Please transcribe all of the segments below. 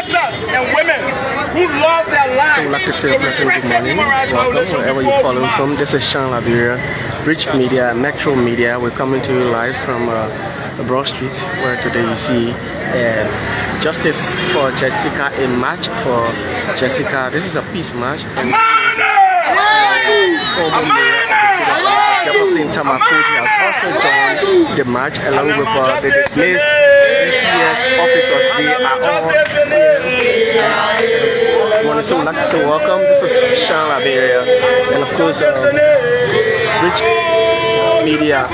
protesters and women who lost their lives. So we'd like to say a pleasant good morning. Welcome wherever you're following from. This is Sean Liberia, Bridge Media, Metro Media. We're coming to you live from Broad Street, where today you see Justice for Jessica, a march for Jessica. This is a peace march. And Jefferson Tamakoji has also joined the march along with the displaced EPS officers. They are all here. So we'd like to say welcome. This is Sean Liberia, and of course Bridge Media.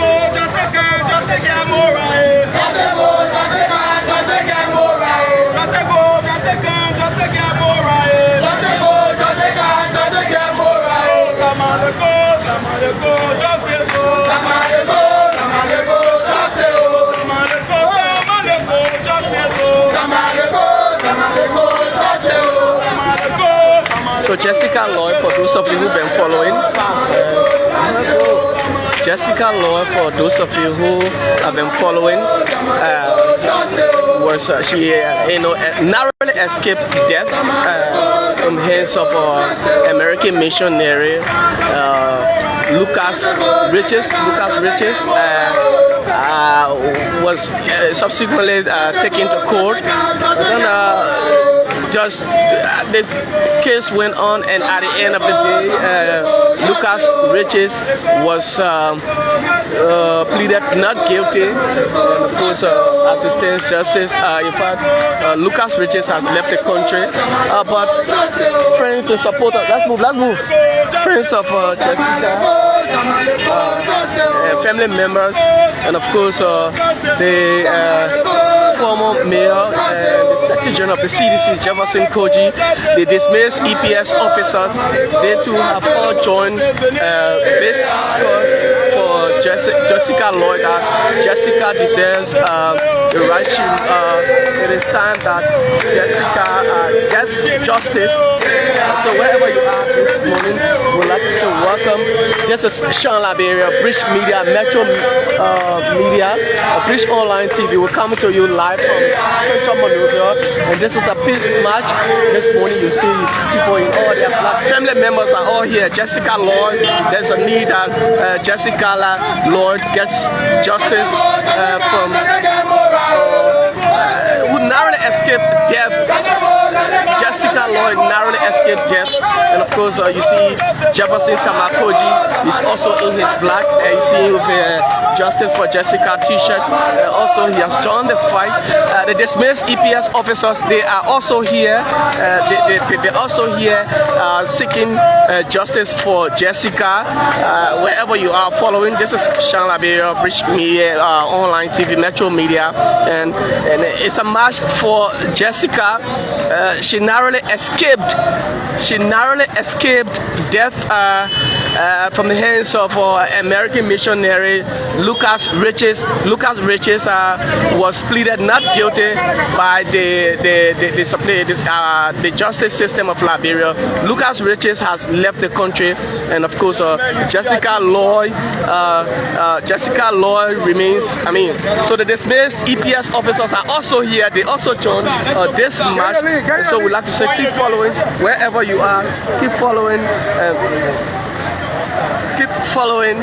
So Jessica Lloyd, for those of you who've been following, Jessica Lloyd, for those of you who have been following, was she narrowly escaped death from the hands of American missionary Lucas Riches. Was subsequently taken to court. Just the case went on, and at the end of the day, Lucas Riches was pleaded not guilty. And of course, as we stand justice, in fact, Lucas Riches has left the country. But friends and supporters, let's move. Friends of Jessica, family members, and of course, the former mayor and the Secretary General of the CDC, Jefferson Koji, the dismissed EPS officers, they too have all joined this cause for Jessica Lloyd. Jessica deserves the right. It is time that Jessica gets justice. So wherever you are this morning, we'd like to say welcome. This is Sean Liberia, Bridge Media, Metro Media, Bridge Online TV. We're coming to you live from Central Monrovia, and this is a peace march. This morning you see people in all their black family members are all here. Jessica Lloyd, there's a need that Jessica Lloyd gets justice from who narrowly escaped death. Jessica Lloyd narrowly escaped death, and of course you see Jefferson Tamakoji is also in his black. You see with Justice for Jessica t-shirt. Also he has joined the fight. The dismissed EPS officers, they are also here. They're also here seeking justice for Jessica. Wherever you are following, this is Sean Liberia, Bridge Media, Online TV, Metro Media, and it's a march for Jessica. She narrowly escaped death from the hands of American missionary Lucas Riches. Lucas Riches was pleaded not guilty by the justice system of Liberia. Lucas Riches has left the country, and of course Jessica Lloyd remains. So the dismissed EPS officers are also here. They also joined this march. And so we'd like to say keep following wherever you are. Keep following.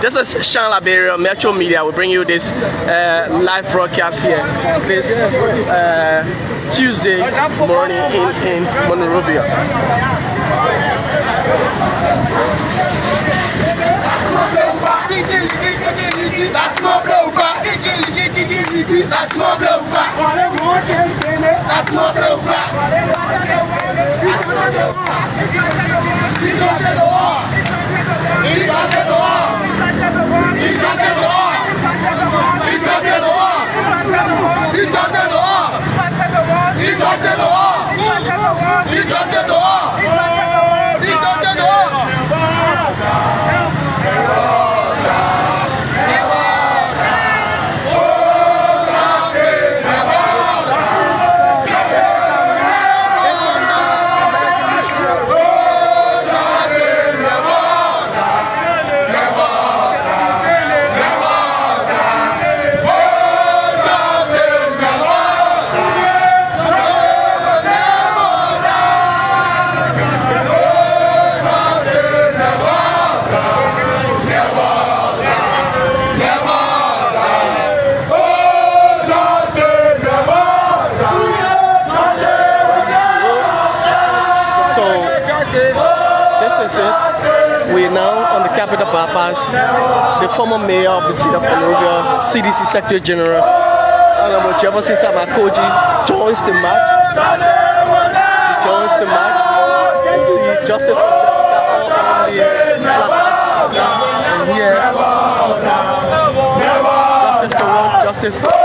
This is Sean Liberia, Metro Media. We bring you this live broadcast here this Tuesday morning in Monrovia. That's my blow back. That's my blow back. That's my blow back. He got the door. He got the door. He got the door. He got the door. He got the door. He got the door. He got the door. He got the door. Capitol bypass, the former mayor of the city of Monrovia, CDC Secretary General, Honorable Jefferson Tamakoji, joins the march. He joins the march. You see justice for Jessica all on the placards. And here, justice to one, justice to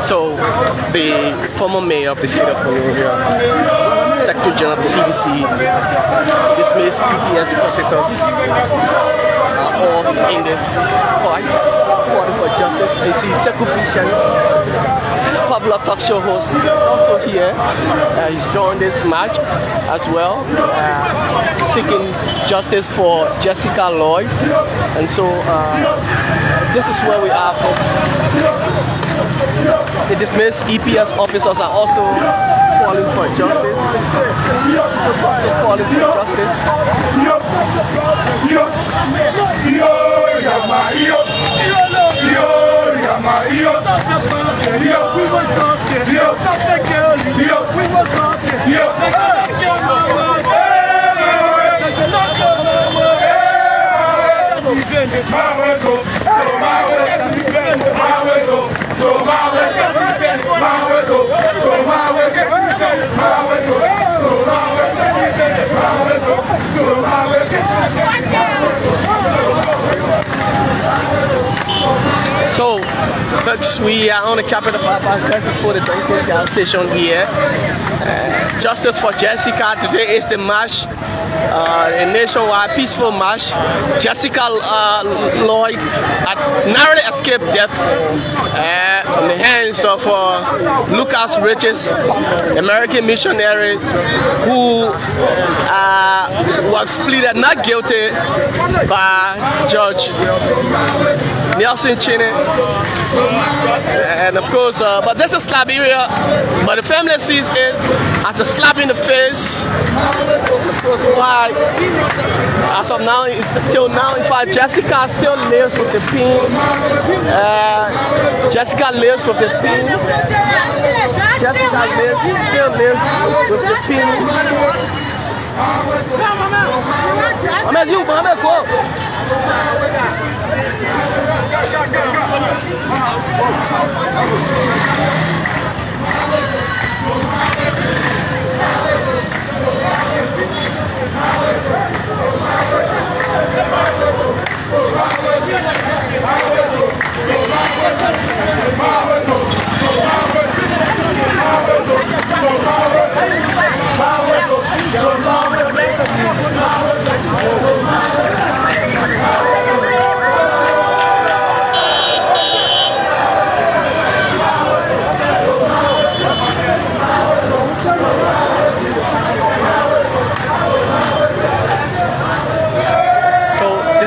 So, the former mayor of the city of Monrovia, Secretary General of the CDC, dismissed EPS officers are all in this fight for justice. I see Sekufishan, popular talk show host, is also here. He's joined this march as well, seeking justice for Jessica Lloyd. And so, this is where we are, folks. The dismissed EPS officers are also calling for justice. So, folks, we are on the Capitol bypass just before the Dunkin' gas station here. Justice for Jessica. Today is the march, a nationwide peaceful march. Jessica Lloyd had narrowly escaped death from the hands of Lucas Riches, American missionary, who was pleaded not guilty by Judge Nelson Cheney. And of course, but this is Liberia, but the family sees it as a slap in the face. Of course, why fact, as of now, till now, in fact, Jessica still lives with the pin. Jessica lives with the pin. Jessica still lives with the pin. Mohamed, you, Mohamed, go.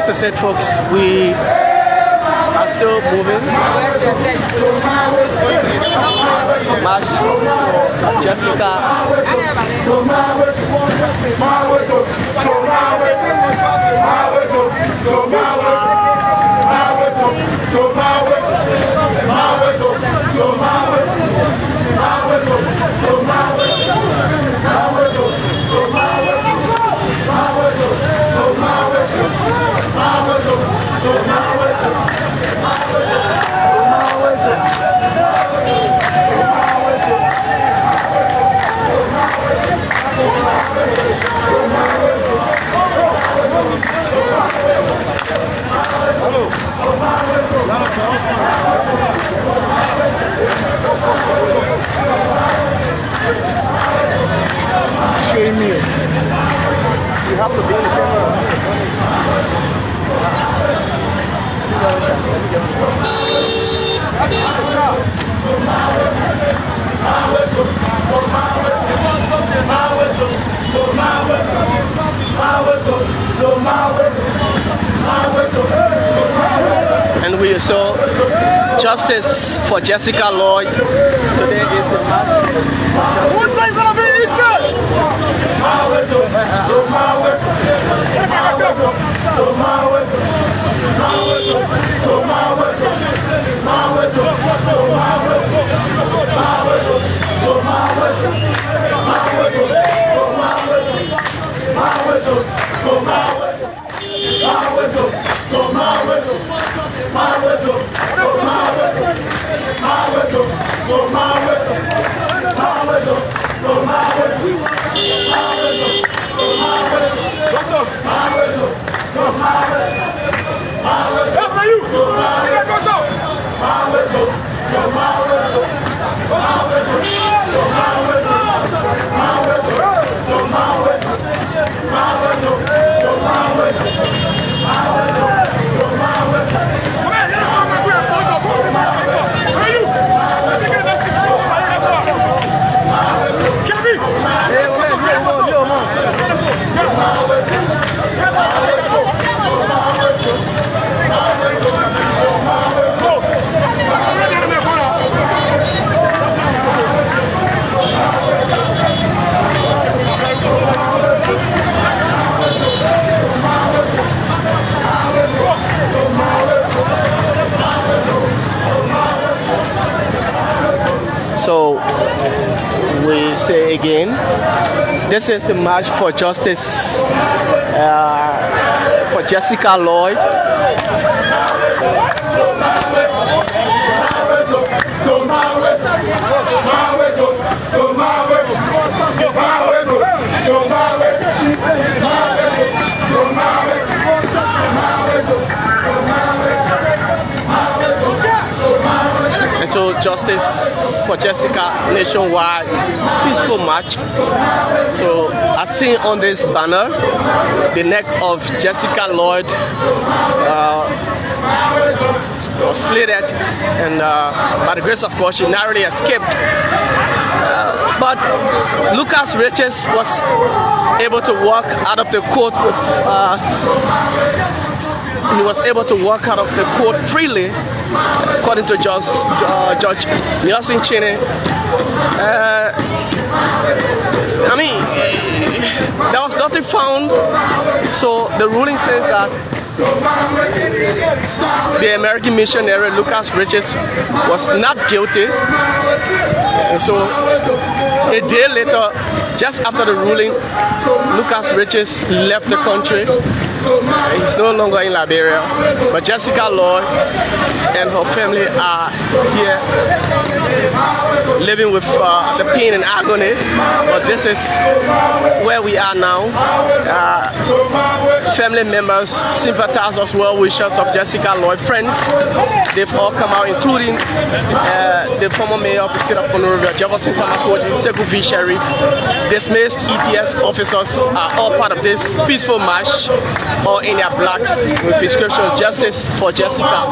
That's it, folks. We are still moving. March for Jessica. Shame me. You have to be in the camera. And we saw justice for Jessica Lloyd. Today is the march. One thing gonna be easy. So we say again, this is the march for justice for Jessica Lloyd. And so justice for Jessica nationwide peaceful march. So I see on this banner the neck of Jessica Lloyd was slitted, and by the grace of God she narrowly escaped. But Lucas Riches was able to walk out of the court with he was able to walk out of the court freely, according to Judge Nelson Cheney. I mean, there was nothing found, so the ruling says that the American missionary Lucas Riches was not guilty. And so a day later, just after the ruling, Lucas Riches left the country. He's no longer in Liberia, but Jessica Lloyd and her family are here living with the pain and agony. But this is where we are now. Family members, sympathizers, well-wishers of Jessica Lloyd, friends, they've all come out, including the former mayor of the state of Monrovia, Jefferson Tamakoji, Segu V. Sheriff. Dismissed EPS officers are all part of this peaceful march, all in their black with inscription "Justice for Jessica."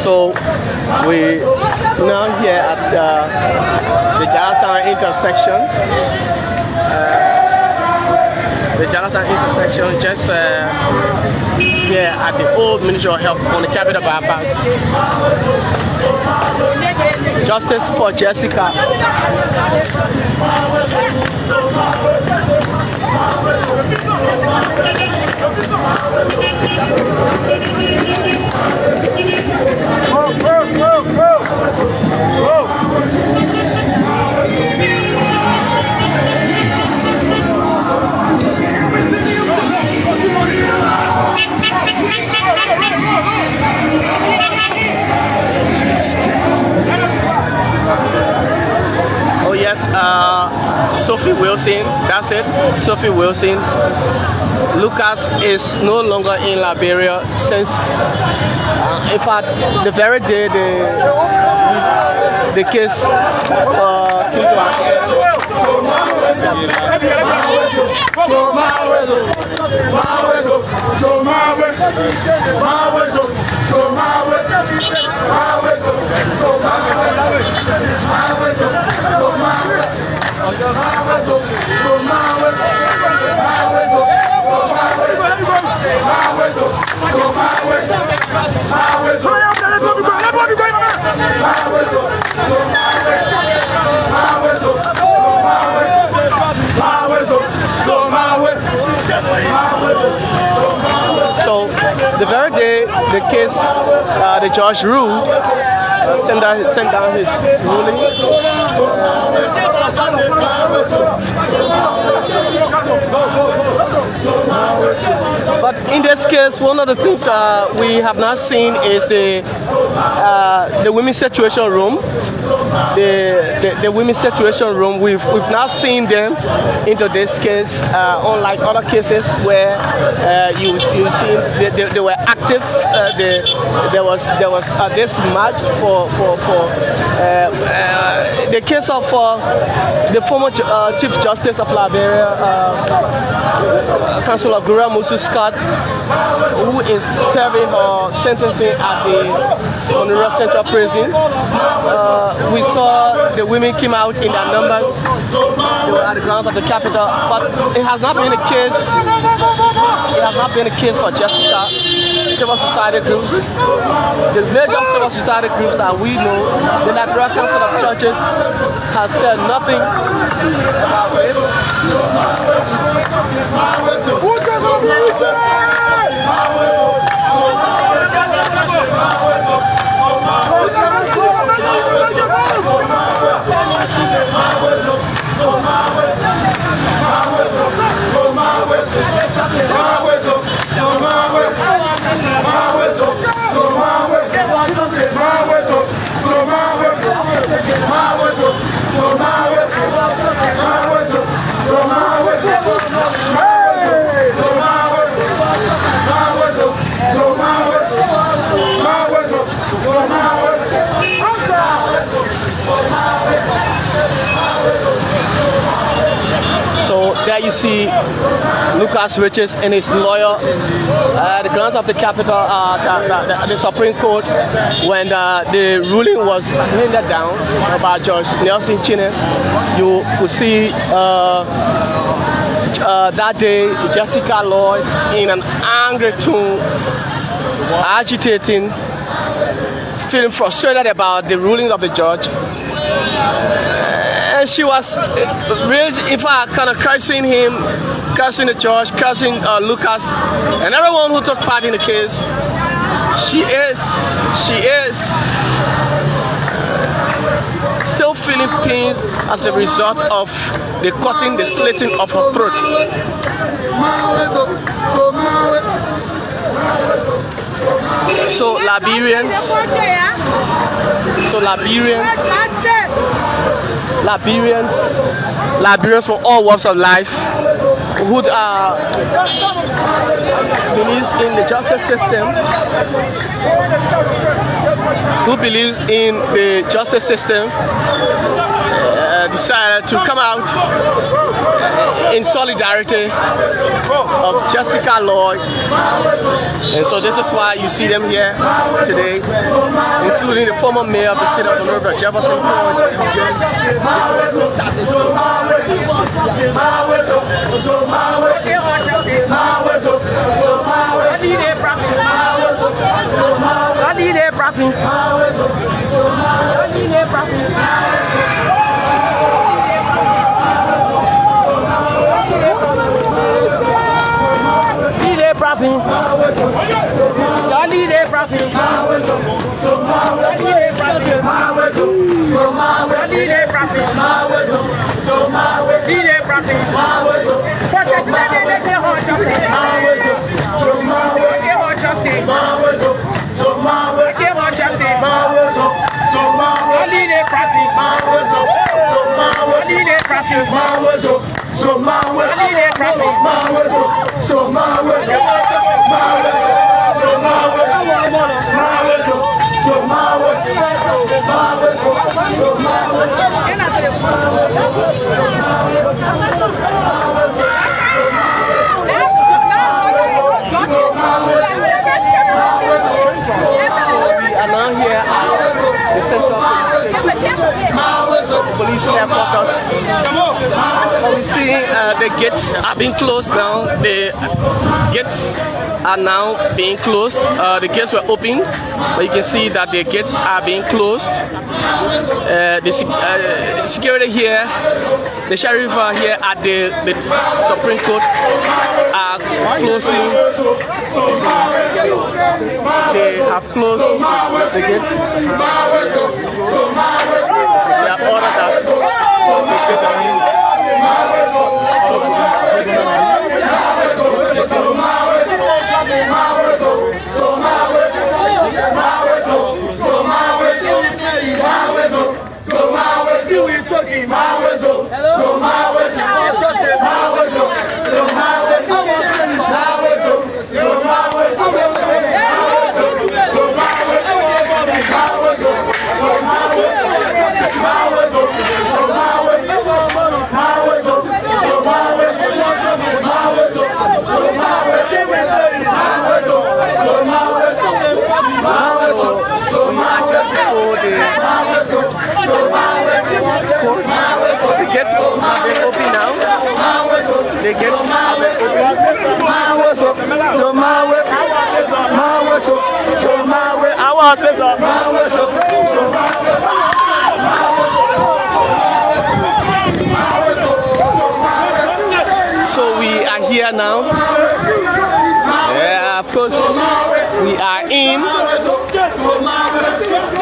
So we now here at the Jaratan intersection. The Jaratan intersection, just here at the old Ministry of Health on the Capitol bypass. Justice for Jessica. Oh yes, Sophie Wilson, that's it, Sophie Wilson. Lucas is no longer in Liberia since, in fact, the very day the case came to an end. So the very day the case, the judge ruled, sent down his ruling. But in this case, one of the things we have not seen is the women's situation room. The women's situation room, we've not seen them into this case, unlike other cases where you see they were active. There was this march for the case of the former Chief Justice of Liberia, Councilor Gura Musu Scott, who is serving her sentencing at the Honora Central Prison. We saw the women came out in their numbers. They were at the grounds of the Capitol, but it has not been a case. It has not been a case for Jessica. Civil society groups, the major civil society groups that we know, the Liberia Council of Churches has said nothing about this. So there you see Lucas Riches and his lawyer at the grounds of the Capitol, the Supreme Court, when the ruling was handed down by Judge Nelson Chine. You could see that day Jessica Lloyd in an angry tone, agitating, feeling frustrated about the ruling of the judge. And she was really, in fact, kind of cursing him, cursing the judge, cursing Lucas, and everyone who took part in the case. She is still feeling pains as a result of the cutting, the slitting of her throat. So Liberians from all walks of life who believes in the justice system, decided to come out in solidarity of Jessica Lloyd. And so this is why you see them here today, including the former mayor of the city of Liberia, Jefferson police headquarters. We see the gates are being closed now. The gates are now being closed. The gates were open, but you can see that the gates are being closed. The security here, the sheriff here at the Supreme Court are closing. They have closed the gates. They have ordered that. gates have been opened now. The gates have been opened. So we are here now. Yeah, of course, we are in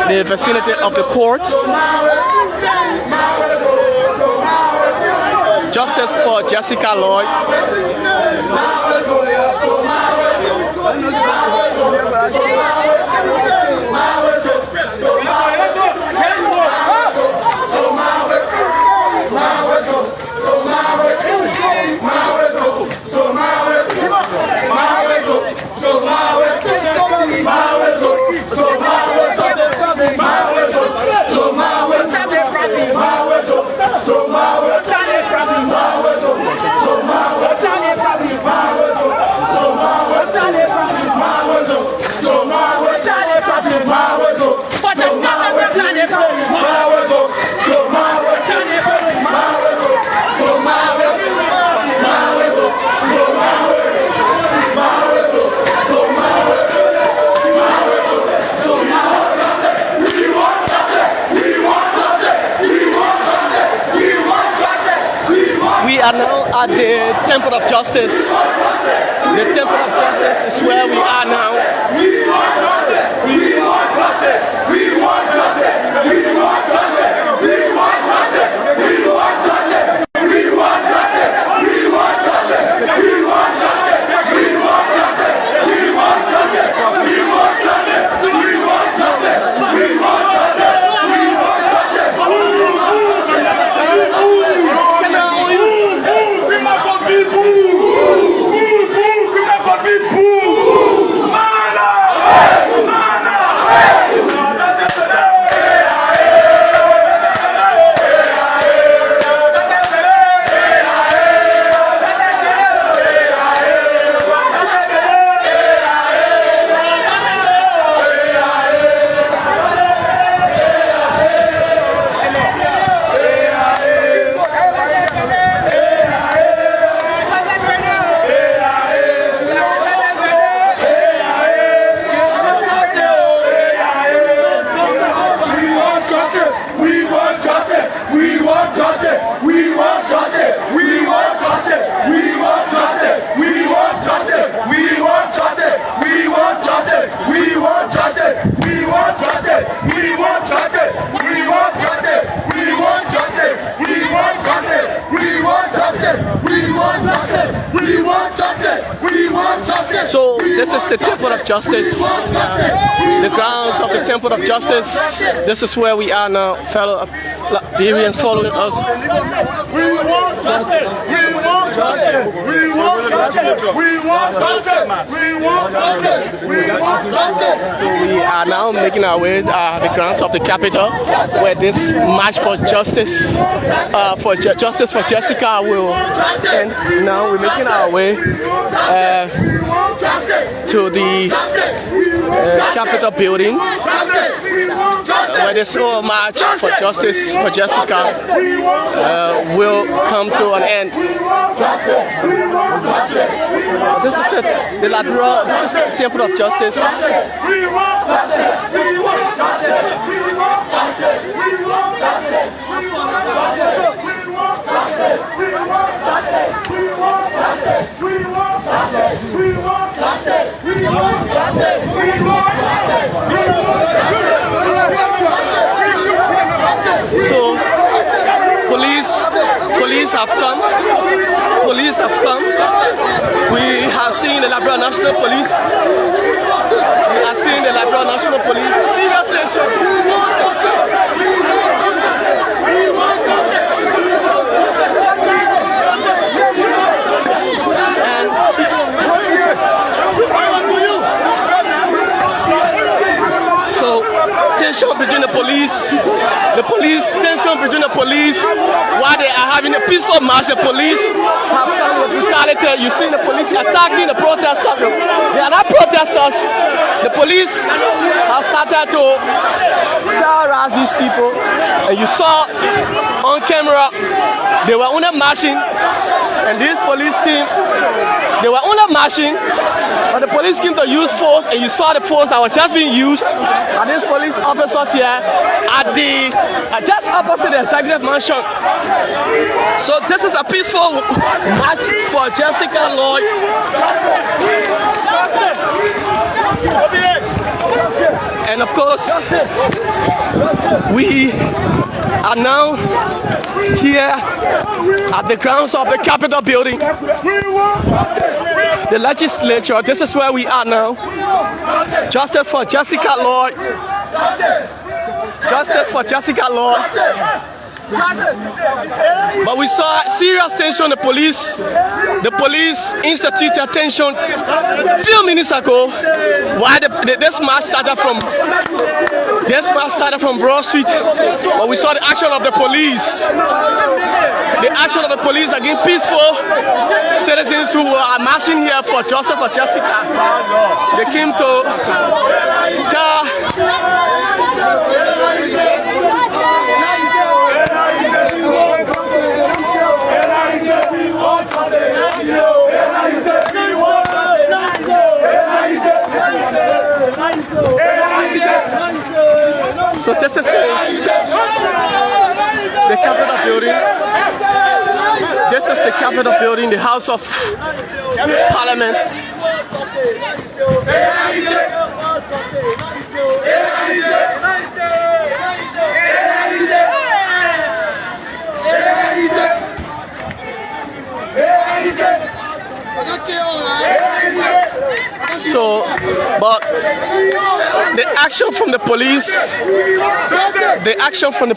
the vicinity of the court. Justice for Jessica Lloyd. We are now at the Temple of Justice. The Temple of Justice is where we are now. We want justice! We want justice! We want justice! We want justice! We want justice! We want justice! We want justice! We want justice! We want justice! We want justice! We want justice! We want justice! We want justice! We want justice! We want justice! So this is the Temple of Justice, the grounds of the Temple of Justice. This is where we are now, fellow Liberians following us. We want justice! We want justice! We want justice! We want justice! We want justice! We want justice! So we are now making our way to the grounds of the Capitol, where this march for justice, justice for Jessica will end. Now we're making our way to the Capitol building, where this whole march for justice for Jessica will come to an end. This is the Liberia, this is the Temple of Justice. We want justice! We want justice! We want justice! We want justice! We want justice! We want justice! We want justice! We want justice! We want justice! We want justice! We want justice! We want justice! We want justice! So police have come. Police have come. We have seen the Liberia National Police. We have seen the Liberia National Police. Serious station. So tension between the police, tension between the police, while they are having a peaceful march, the police have come with brutality. You see the police attacking the protesters. They are not protesters. The police have started to terrorize these people, and you saw on camera. They were on a marching, and this police team, they were on a marching, but the police came to use force, and you saw the force that was just being used by these police officers here at the just opposite the executive mansion. So this is a peaceful march for Jessica Lloyd. And of course, we are now here at the grounds of the Capitol building, the legislature. This is where we are now. Justice for Jessica Lloyd. Justice for Jessica Lloyd. But we saw serious tension. The police instituted tension a few minutes ago. Why this march started from Broad Street, but we saw the action of the police. The action of the police against peaceful citizens who are marching here for justice for Jessica. They came to tell so this is the Capitol building. This is the Capitol building, the House of Parliament. So, but the action from the police, the action from the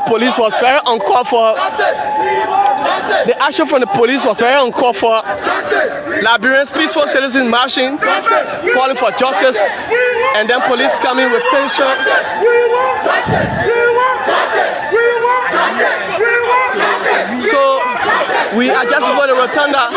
police was very uncalled for. The action from the police was very uncalled for. Liberians, peaceful citizens marching, calling for justice, and then police coming with tension. So we are just before the rotunda.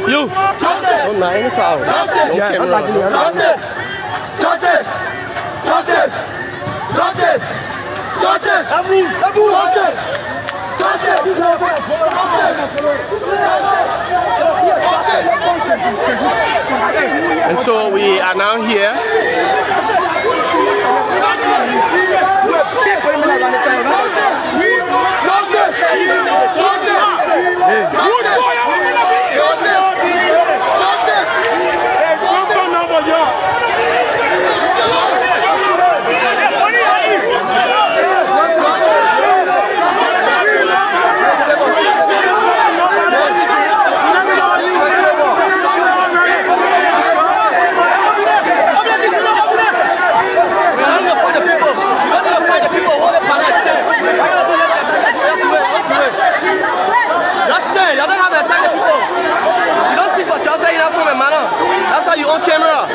You. Hôm nay nó vào. And so we are now here. That's how you on camera.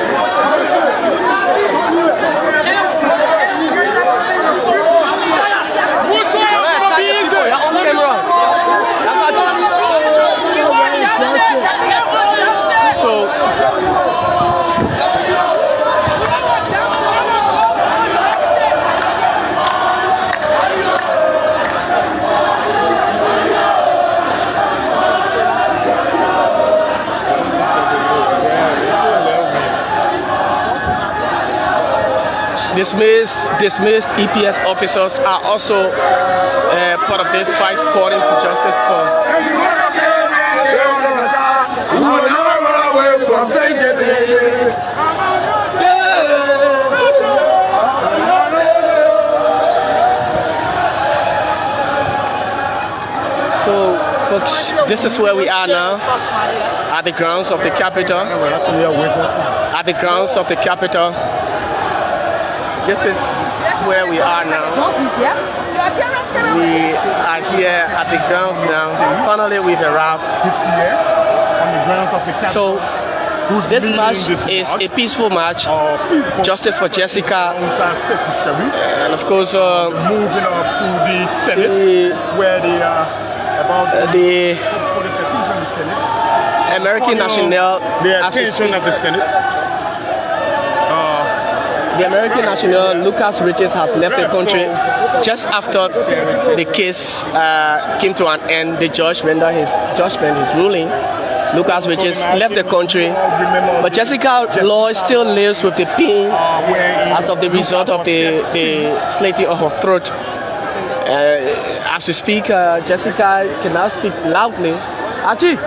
Dismissed EPS officers are also part of this fight calling for justice for. So, folks, this is where we are now, at the grounds of the Capitol. At the grounds of the Capitol. This is where we are now. We are here at the grounds now. Finally, we've arrived. So, this march is a peaceful march. Justice for Jessica. And of course, moving up to the Senate, where they are about the for the petition in the Senate. American National, The attention of the Senate. the American National, Lucas Riches, has left the country just after the case came to an end. The judge rendered his judgment, his ruling. Lucas Riches left the country, but Jessica Lloyd still lives with the pain as of the result of the slitting of her throat. As we speak, Jessica can now speak loudly. Archie!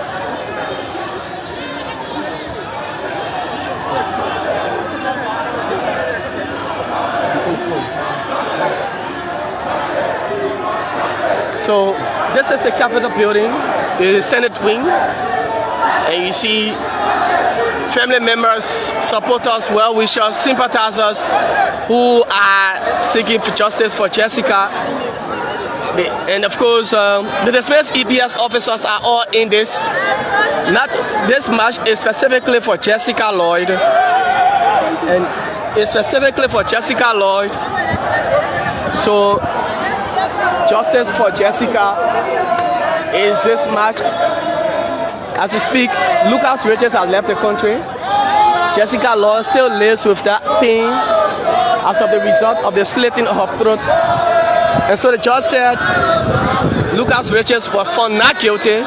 So this is the Capitol building, the Senate wing, and you see family members, supporters, well-wishers, sympathizers who are seeking for justice for Jessica. And of course, the displaced EPS officers are all in this. Not this march is specifically for Jessica Lloyd, and it's specifically for Jessica Lloyd. So, justice for Jessica is this march. As we speak, Lucas Riches has left the country. Jessica Lloyd still lives with that pain as of the result of the slitting of her throat. And so the judge said Lucas Riches was found not guilty.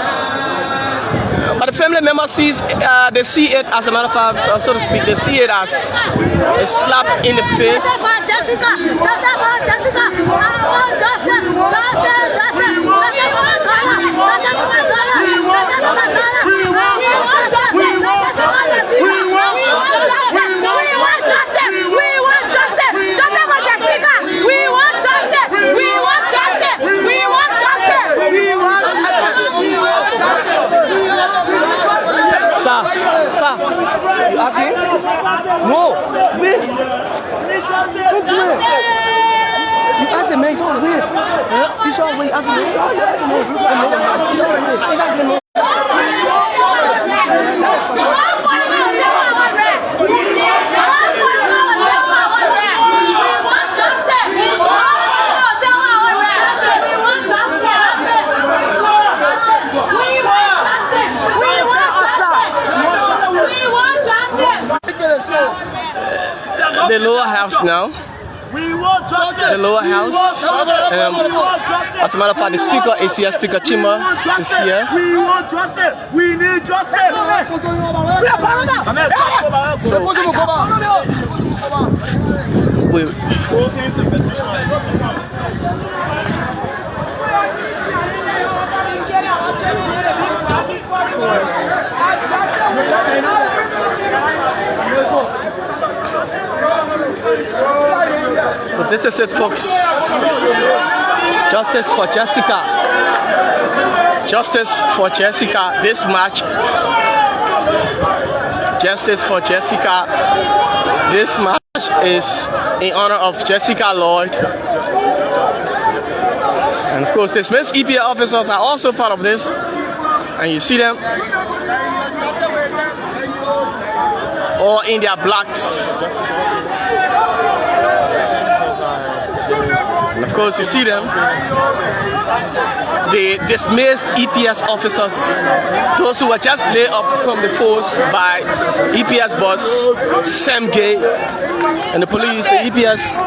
But the family members they see it, as a matter of fact, so to speak, they see it as a slap in the face. Sir, you asking? No, wait. Don't do it. You ask the man, don't wait. You saw wait, ask the man. The lower house now. The lower house. As a matter of fact, the speaker is here. Speaker Chima is here. We want justice. We need justice. So this is it, folks. Justice for Jessica. Justice for Jessica. This march. Justice for Jessica. This march is in honor of Jessica Lloyd. And of course, the Miss EPA officers are also part of this. And you see them all in their blacks. And of course, you see them, the dismissed EPS officers, those who were just laid up from the force by EPS boss Sam Gay and the police, the EPS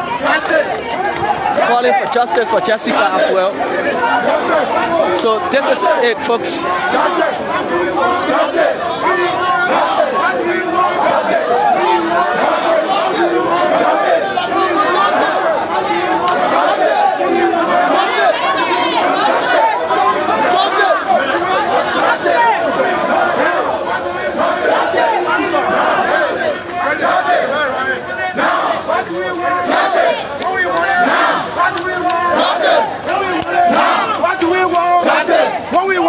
calling for justice for Jessica as well. So this is it, folks. What do we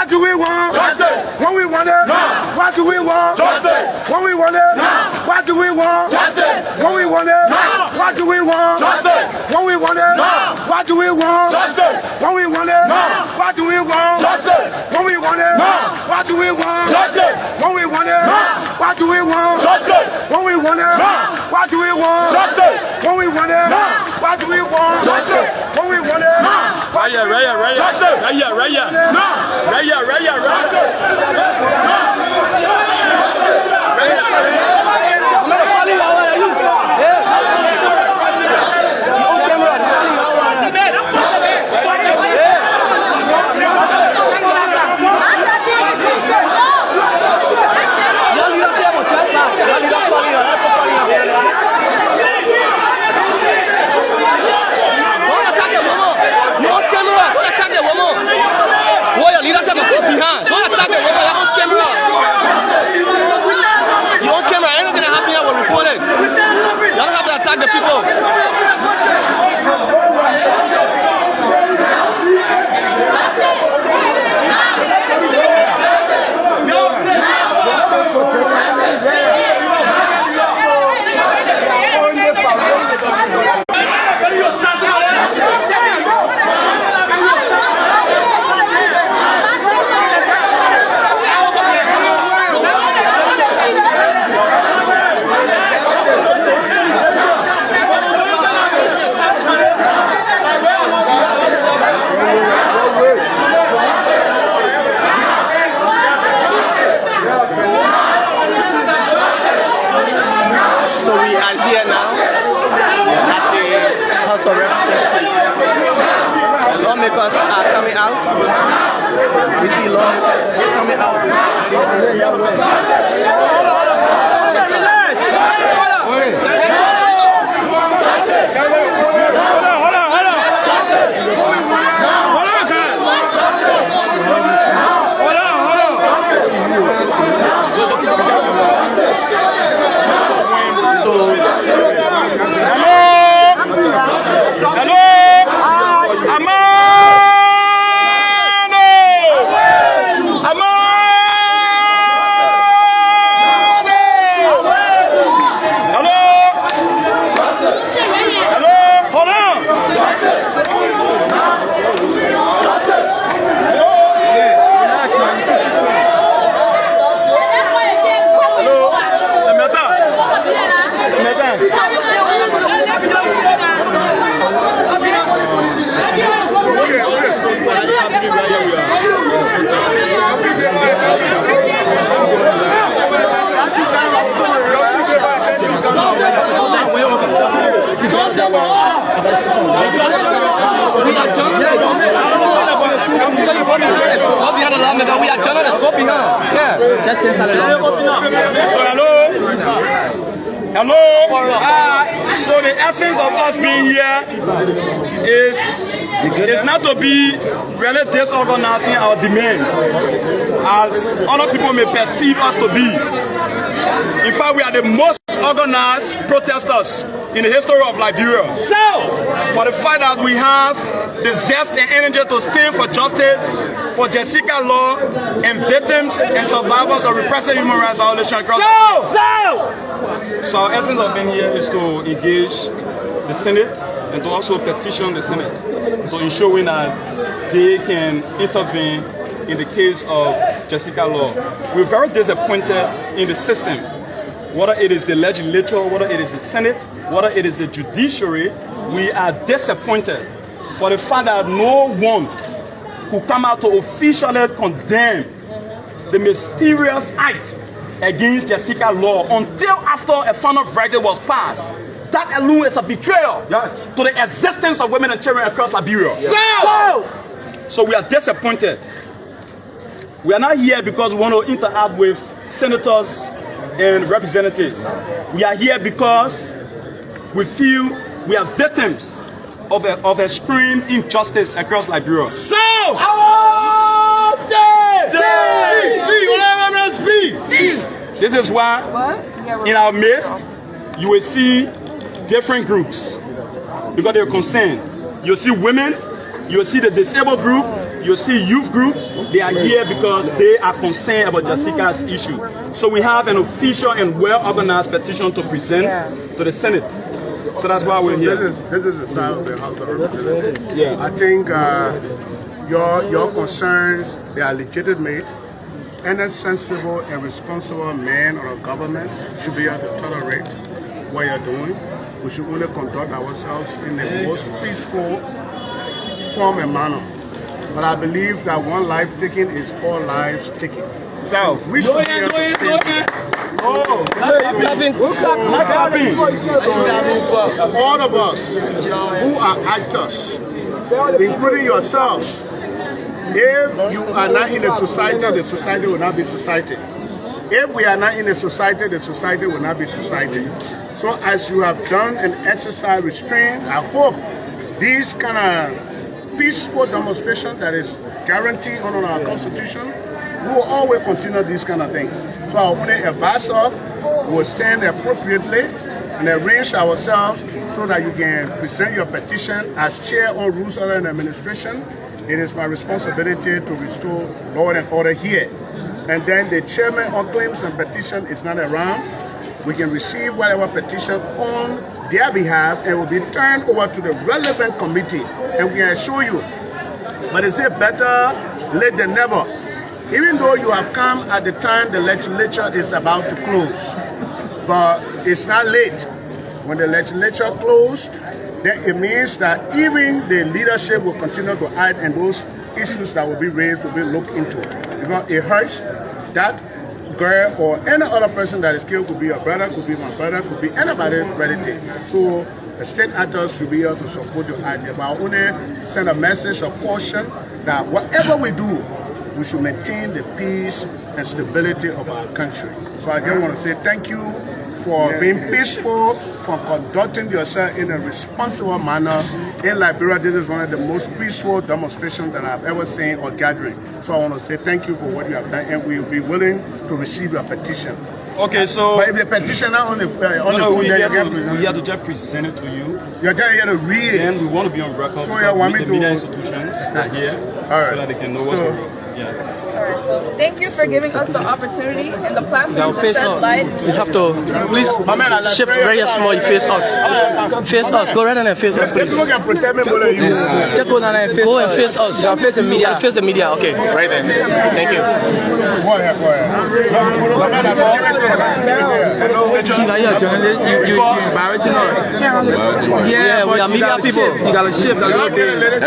What do we want? Justice. When we want it. Now. What do we want? Justice. When we want it. Now. What do we want? Justice. When we want it. Now. What do we want? Justice. When we want it. Now. What do we want? Justice. When we want it. Now. What do we want? Justice. When we want it. Now. What do we want? Justice. When we want it. Now. What do we want? Justice. When we want it. Now. What do we want? Justice. When we want it. Now. What do we want? Justice. When we want it. Now. Right here. Justice. Right here. Now. Right here. Justice. Lawmakers are coming out. We see lawmakers coming out. We are journalists. Go behind. Yeah. Just inside the So hello. So the essence of us being here is not to be really disorganizing our demands as other people may perceive us to be. In fact, we are the most organized protesters in the history of Liberia. So, for the fact that we have the zest and energy to stand for justice, for Jessica law, and victims and survivors of repressive human rights violations across the world. So our essence of being here is to engage the Senate and to also petition the Senate to ensure that they can intervene in the case of Jessica law. We're very disappointed in the system, whether it is the legislature, whether it is the Senate, whether it is the judiciary. We are disappointed for the fact that no one could come out to officially condemn the mysterious act against Jessica law until after a final verdict was passed. That alone is a betrayal to the existence of women and children across Liberia. So we are disappointed. We are not here because we want to interact with senators and representatives. We are here because we feel we are victims of extreme injustice across Liberia. This is why in our midst you will see different groups because they are concerned. You'll see women, you'll see the disabled group, You see youth groups, they are here because they are concerned about Jessica's issue. So we have an official and well-organized petition to present to the Senate. So that's why we're here. This is the side of the House of Representatives. Yeah. I think your concerns, they are legitimate. Any sensible and responsible man or a government should be able to tolerate what you're doing. We should only conduct ourselves in the most peaceful form and manner. But I believe that one life taken is all lives taken. So we should be able to all of us who are actors, including yourselves, if you are not in a society, the society will not be society. If we are not in a society, the society will not be society. So as you have done an exercise restraint, I hope these kind of peaceful demonstration that is guaranteed under our constitution, we will always continue this kind of thing. So our only advisor will stand appropriately and arrange ourselves so that you can present your petition as chair on rules of the administration. It is my responsibility to restore law and order here. And then the chairman of claims and petition is not around. We can receive whatever petition on their behalf and will be turned over to the relevant committee. And we can assure you, but is it better late than never? Even though you have come at the time the legislature is about to close, but it's not late. When the legislature closed, then it means that even the leadership will continue to act and those issues that will be raised will be looked into. Because it hurts that girl or any other person that is killed, could be your brother, could be my brother, could be anybody's relative. So the state actors should be able to support your idea. But I only send a message of caution that whatever we do, we should maintain the peace and stability of our country. So I just want to say thank you for being peaceful, for conducting yourself in a responsible manner. In Liberia, this is one of the most peaceful demonstrations that I've ever seen or gathering. So I want to say thank you for what you have done, and we will be willing to receive your petition. Okay, so... But if the petition not on the phone, we have to just present it to you. You're just here to read it. And we want to be on record so you want me with the media institutions that are here, so that they can know what's going on. Yeah. So thank you for giving us the opportunity and the platform to shed light. You have to please shift very small. You face us. Face us. Go right and face us, please. People can protect me more than you. Just go down and face us. Go and face us. Face the media. Face the media. Okay, right there. Thank you. Go ahead. You embarrassing us. Yeah, we are media people. You gotta shift a little bit.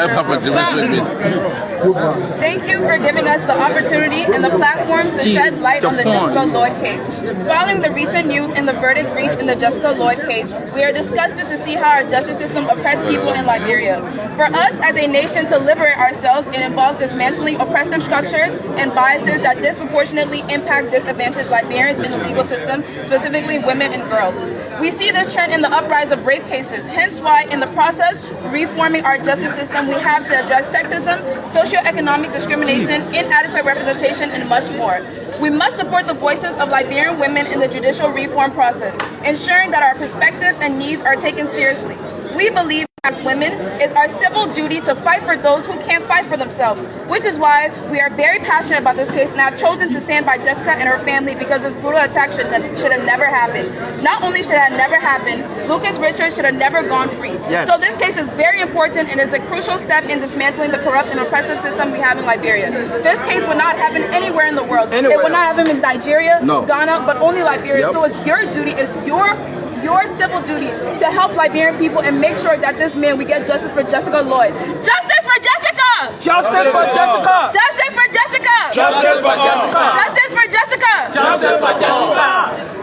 Thank you for giving us the opportunity and the platform to shed light on the Jessica Lloyd case. Following the recent news in the verdict reached in the Jessica Lloyd case, we are disgusted to see how our justice system oppresses people in Liberia. For us as a nation to liberate ourselves, it involves dismantling oppressive structures and biases that disproportionately impact disadvantaged Liberians in the legal system, specifically women and girls. We see this trend in the uprise of rape cases, hence why in the process reforming our justice system, we have to address sexism, socioeconomic discrimination, inadequate representation, and much more. We must support the voices of Liberian women in the judicial reform process, ensuring that our perspectives and needs are taken seriously. We believe as women, it's our civil duty to fight for those who can't fight for themselves, which is why we are very passionate about this case and have chosen to stand by Jessica and her family because this brutal attack should have never happened. Not only should it have never happened, Lucas Richards should have never gone free. Yes. So this case is very important and is a crucial step in dismantling the corrupt and oppressive system we have in Liberia. This case would not happen anywhere in the world. It would not happen in Nigeria, Ghana, but only Liberia. So it's your duty, it's your civil duty to help Liberian people and make sure that this man, we get justice for Jessica Lloyd. Justice for Jessica! Justice for Jessica! Justice for Jessica! Justice for Jessica! Justice for Jessica! Justice for Jessica!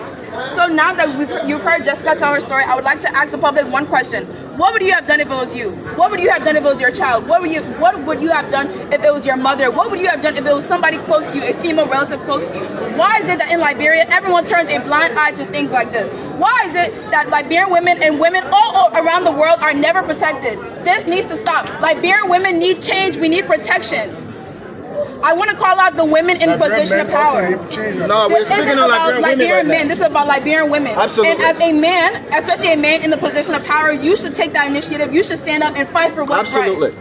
So now that you've heard Jessica tell her story, I would like to ask the public one question. What would you have done if it was you? What would you have done if it was your child? What would you have done if it was your mother? What would you have done if it was somebody close to you, a female relative close to you? Why is it that in Liberia, everyone turns a blind eye to things like this? Why is it that Liberian women and women all around the world are never protected? This needs to stop. Liberian women need change. We need protection. I want to call out the women in position of power. No, we're speaking of Liberian men. This is about Liberian women. Absolutely. And as a man, especially a man in the position of power, you should take that initiative. You should stand up and fight for what's right. Absolutely.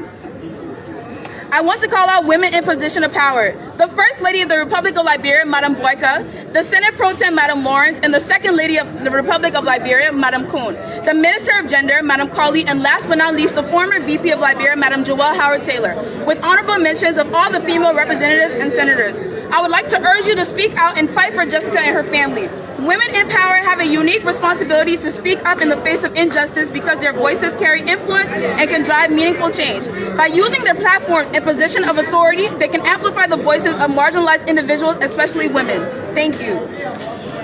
I want to call out women in position of power. The First Lady of the Republic of Liberia, Madam Boyka, the Senate Pro Tem, Madam Lawrence, and the Second Lady of the Republic of Liberia, Madam Kuhn, the Minister of Gender, Madam Carly, and last but not least, the former VP of Liberia, Madam Joelle Howard-Taylor, with honorable mentions of all the female representatives and senators. I would like to urge you to speak out and fight for Jessica and her family. Women in power have a unique responsibility to speak up in the face of injustice because their voices carry influence and can drive meaningful change. By using their platforms and position of authority, they can amplify the voices of marginalized individuals, especially women. Thank you.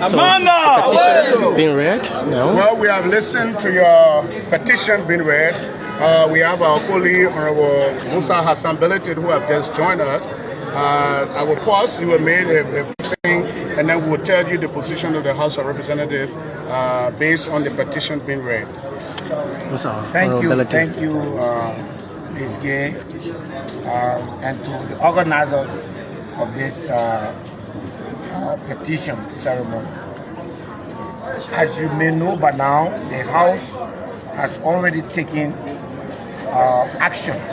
Amanda! Petition being read? No. Well, we have listened to your petition being read. We have our colleague, Honorable Musa Hassan Belleted, who have just joined us. I will pause. You will make a thing, and then we will tell you the position of the House of Representatives based on the petition being read. Thank you, Ms. Gay, and to the organizers of this petition ceremony. As you may know by now, the House has already taken actions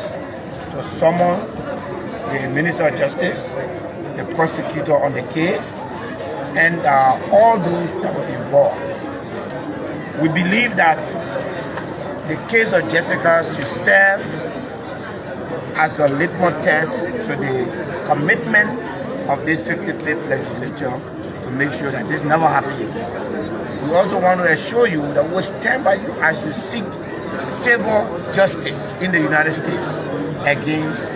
to summon the Minister of Justice, the prosecutor on the case, and all those that were involved. We believe that the case of Jessica should serve as a litmus test to the commitment of this 55th legislature to make sure that this never happens again. We also want to assure you that we'll stand by you as you seek civil justice in the United States against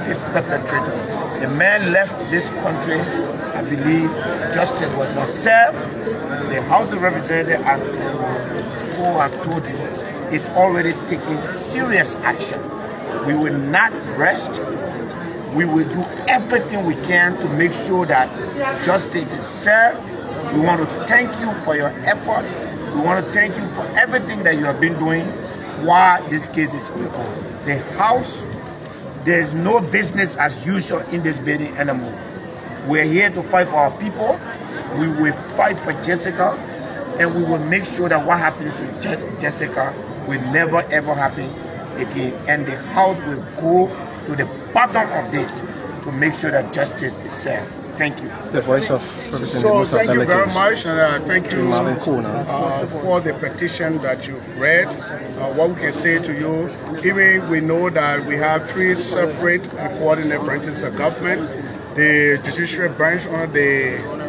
this perpetrator. The man left this country, I believe justice was not served. The House of Representatives, as who have told you, is already taking serious action. We will not rest. We will do everything we can to make sure that justice is served. We want to thank you for your effort. We want to thank you for everything that you have been doing while this case is going on. The House, there's no business as usual in this building anymore. We're here to fight for our people. We will fight for Jessica, and we will make sure that what happens to Jessica will never ever happen again. And the House will go to the bottom of this to make sure that justice is served. Thank you. The voice of Representative So Musa thank you very Belleted. much, and thank you for the petition that you've read. What we can say to you, even we know that we have three separate and coordinated branches of government. The judiciary branch under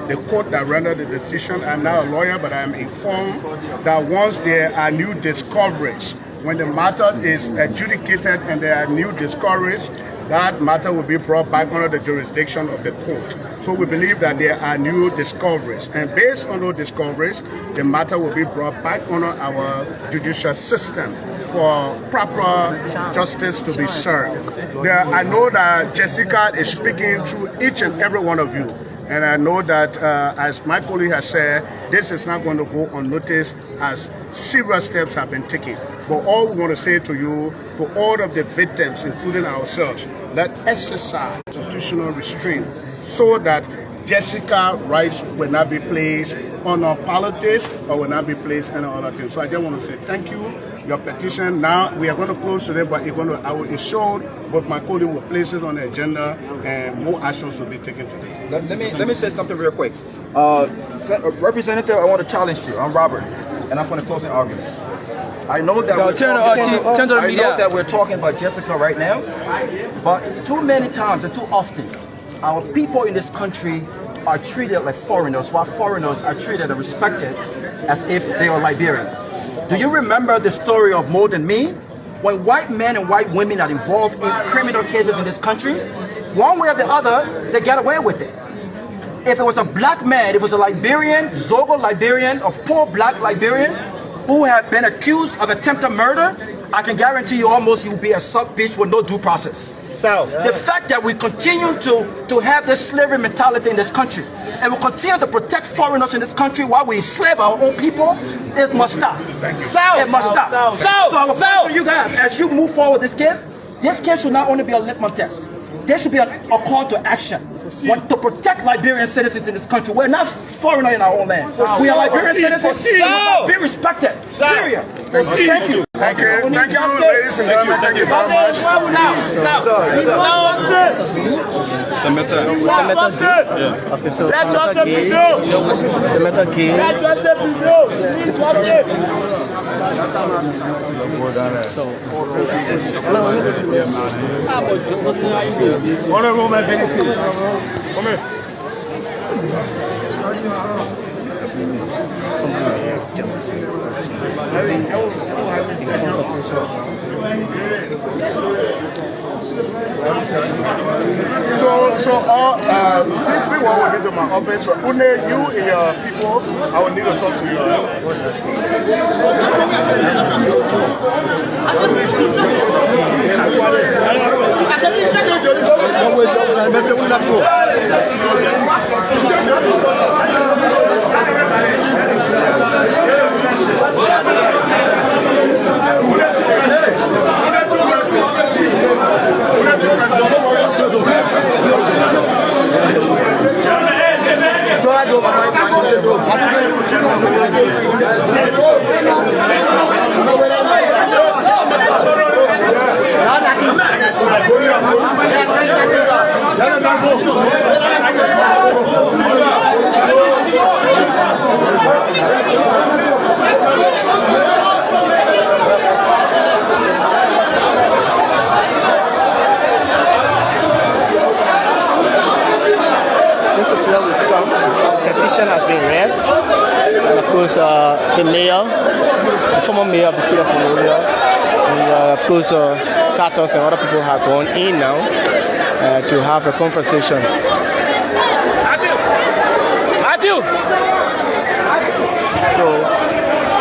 the court that rendered the decision. I'm not a lawyer, but I'm informed that once there are new discoveries, when the matter is adjudicated and there are new discoveries, that matter will be brought back under the jurisdiction of the court. So we believe that there are new discoveries, and based on those discoveries, the matter will be brought back under our judicial system for proper justice to be served. I know that Jessica is speaking to each and every one of you, and I know that, as my colleague has said, this is not going to go unnoticed as serious steps have been taken. But all we want to say to you, to all of the victims, including ourselves, let's exercise constitutional restraint so that Jessica's rights will not be placed on our politics or will not be placed on other things. So I just want to say thank you. Your petition, now we are going to close today, but I will ensure both my colleague will place it on the agenda and more actions will be taken today. Let me say something real quick. Representative, I want to challenge you. I'm Robert, and I'm going to close the argument. I know that I know that we're talking about Jessica right now, but too many times and too often, our people in this country are treated like foreigners, while foreigners are treated and respected as if they are Liberians. Do you remember the story of More Than Me? When white men and white women are involved in criminal cases in this country, one way or the other, they get away with it. If it was a black man, if it was a Liberian, Zogo Liberian, or poor black Liberian, who have been accused of attempted murder, I can guarantee you almost you'll be a sub-bitch with no due process. So the fact that we continue to have this slavery mentality in this country, and we continue to protect foreigners in this country while we enslave our own people, it must stop. It must stop. So I will call for you guys, as you move forward this case should not only be a litmus test. there should be a call to action to protect Liberian citizens in this country. We're not foreigners in our own land. We are Liberian citizens. We must be respected. Period. Thank you. Thank you, ladies and gentlemen. Thank you very much. Senator. Okay, so Senator Gay. Honorable Benedict. Come here. So all everyone will get to my office. So Une, you and your people, I will need to talk to you. This is where we've come. The petition has been read, and of course the mayor, the former mayor of the city of Liberia, and of course Carters and other people have gone in now to have a conversation. So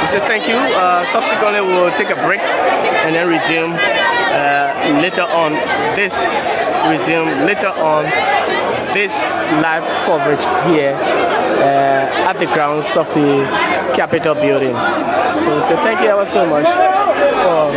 we say thank you. Subsequently we will take a break and then resume later on this live coverage here at the grounds of the Capitol building. So we say thank you ever so much for